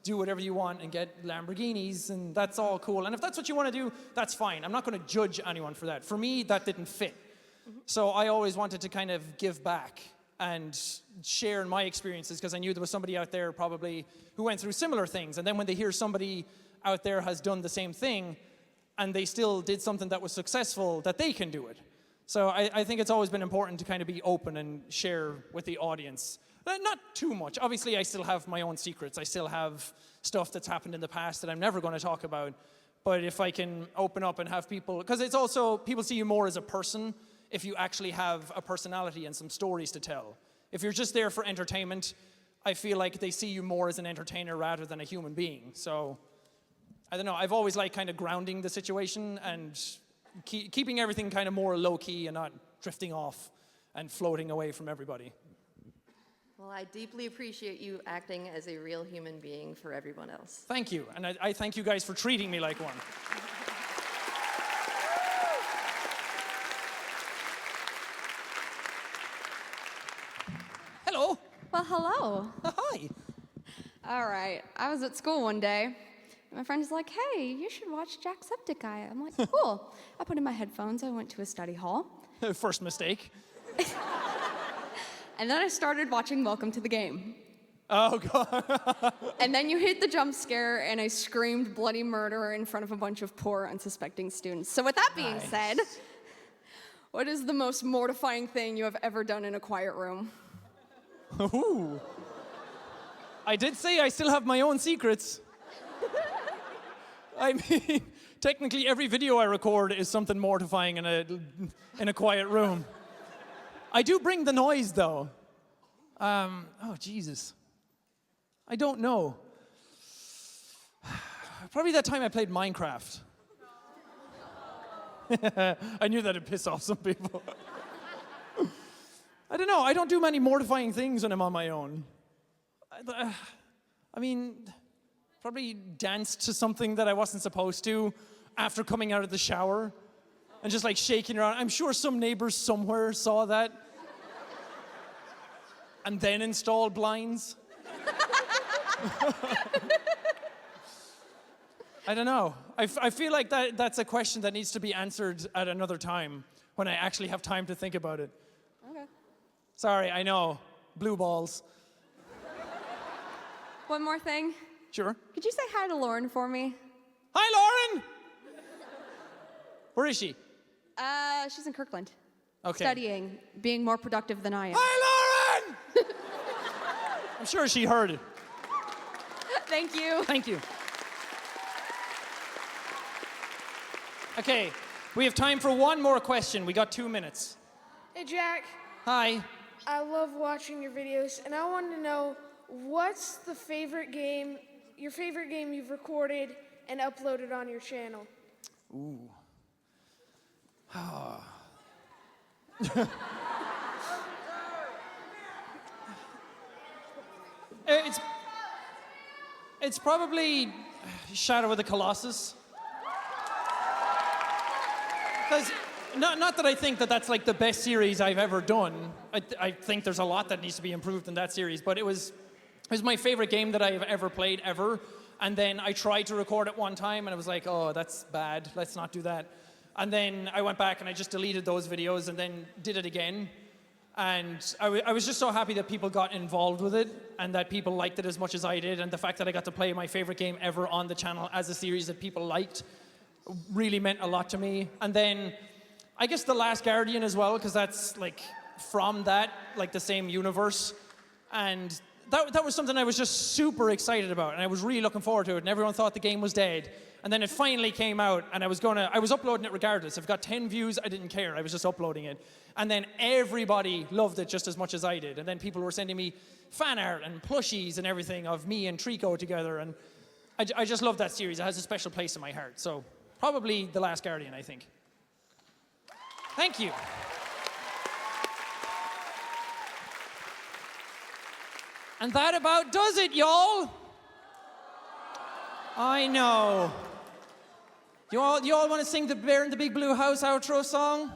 do whatever you want and get Lamborghinis, and that's all cool. And if that's what you want to do, that's fine. I'm not going to judge anyone for that. For me, that didn't fit. So I always wanted to kind of give back and share my experiences because I knew there was somebody out there probably who went through similar things. And then when they hear somebody out there has done the same thing, and they still did something that was successful, that they can do it. So I think it's always been important to kind of be open and share with the audience. Not too much. Obviously, I still have my own secrets. I still have stuff that's happened in the past that I'm never going to talk about. But if I can open up and have people, because it's also, people see you more as a person if you actually have a personality and some stories to tell. If you're just there for entertainment, I feel like they see you more as an entertainer rather than a human being. So, I don't know, I've always liked kind of grounding the situation and keeping everything kind of more low-key and not drifting off and floating away from everybody. Well, I deeply appreciate you acting as a real human being for everyone else. Thank you, and I thank you guys for treating me like one. Hello. Well, hello. Hi. All right. I was at school one day. And my friend's like, hey, you should watch JackSepticEye. I'm like, cool. I put in my headphones. I went to a study hall. First mistake. And then I started watching Welcome to the Game. Oh, God. And then you hit the jump scare, and I screamed bloody murder in front of a bunch of poor, unsuspecting students. So with that being said, what is the most mortifying thing you have ever done in a quiet room? Ooh. I did say I still have my own secrets. I mean, technically every video I record is something mortifying in a quiet room. I do bring the noise, though. Oh, Jesus. I don't know. Probably that time I played Minecraft. I knew that'd piss off some people. I don't know. I don't do many mortifying things when I'm on my own. I mean, probably danced to something that I wasn't supposed to after coming out of the shower and just like shaking around. I'm sure some neighbors somewhere saw that and then installed blinds. I don't know. I feel like that's a question that needs to be answered at another time when I actually have time to think about it. Okay. Sorry, I know. Blue balls. One more thing. Sure. Could you say hi to Lauren for me? Hi, Lauren! Where is she? She's in Kirkland. Okay. Studying, being more productive than I am. Hi, Lauren! I'm sure she heard it. Thank you. Thank you. Okay, we have time for one more question. We got 2 minutes. Hey, Jack. Hi. I love watching your videos, and I wanted to know what's the favorite game, your favorite game you've recorded and uploaded on your channel? Ooh. It's probably Shadow of the Colossus. Because not that I think that that's like the best series I've ever done. I think there's a lot that needs to be improved in that series, but it was my favorite game that I've ever played ever. And then I tried to record it one time and I was like, oh, that's bad. Let's not do that. And then I went back and I just deleted those videos and then did it again. And I was just so happy that people got involved with it and that people liked it as much as I did. And the fact that I got to play my favorite game ever on the channel as a series that people liked really meant a lot to me. And then I guess The Last Guardian as well, because that's like from that, like the same universe. And that was something I was just super excited about, and I was really looking forward to it, and everyone thought the game was dead. And then it finally came out, and I was uploading it regardless. If it got 10 views, I didn't care. I was just uploading it. And then everybody loved it just as much as I did. And then people were sending me fan art and plushies and everything of me and Trico together, and I just love that series. It has a special place in my heart. So probably The Last Guardian, I think. Thank you. And that about does it, y'all. I know. You all want to sing the Bear in the Big Blue House outro song?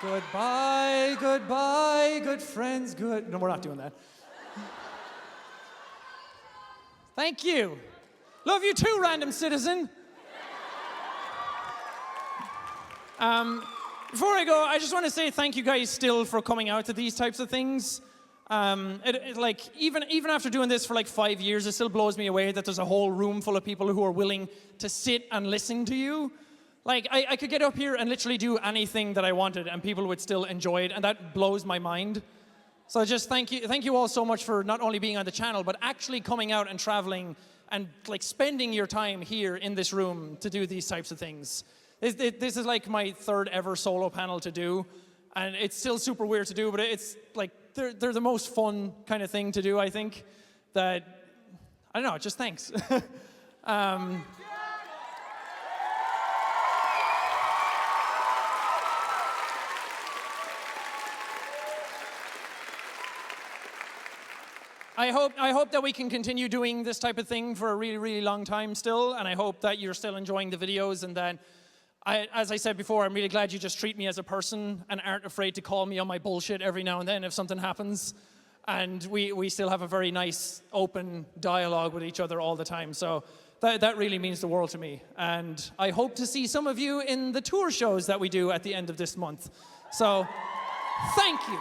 Goodbye, goodbye, good friends, good. No, we're not doing that. Thank you. Love you too, random citizen. Before I go, I just want to say thank you guys still for coming out to these types of things. Like even after doing this for like 5 years, it still blows me away that there's a whole room full of people who are willing to sit and listen to you. Like I could get up here and literally do anything that I wanted and people would still enjoy it, and that blows my mind. So just thank you all so much for not only being on the channel, but actually coming out and traveling and like spending your time here in this room to do these types of things. This is like my 3rd ever solo panel to do, and it's still super weird to do, but it's like, they're the most fun kind of thing to do, I think, that, I don't know, just thanks. I hope that we can continue doing this type of thing for a really, really long time still, and I hope that you're still enjoying the videos, and that, as I said before, I'm really glad you just treat me as a person and aren't afraid to call me on my bullshit every now and then if something happens, and we still have a very nice, open dialogue with each other all the time, so that really means the world to me, and I hope to see some of you in the tour shows that we do at the end of this month. So, thank you.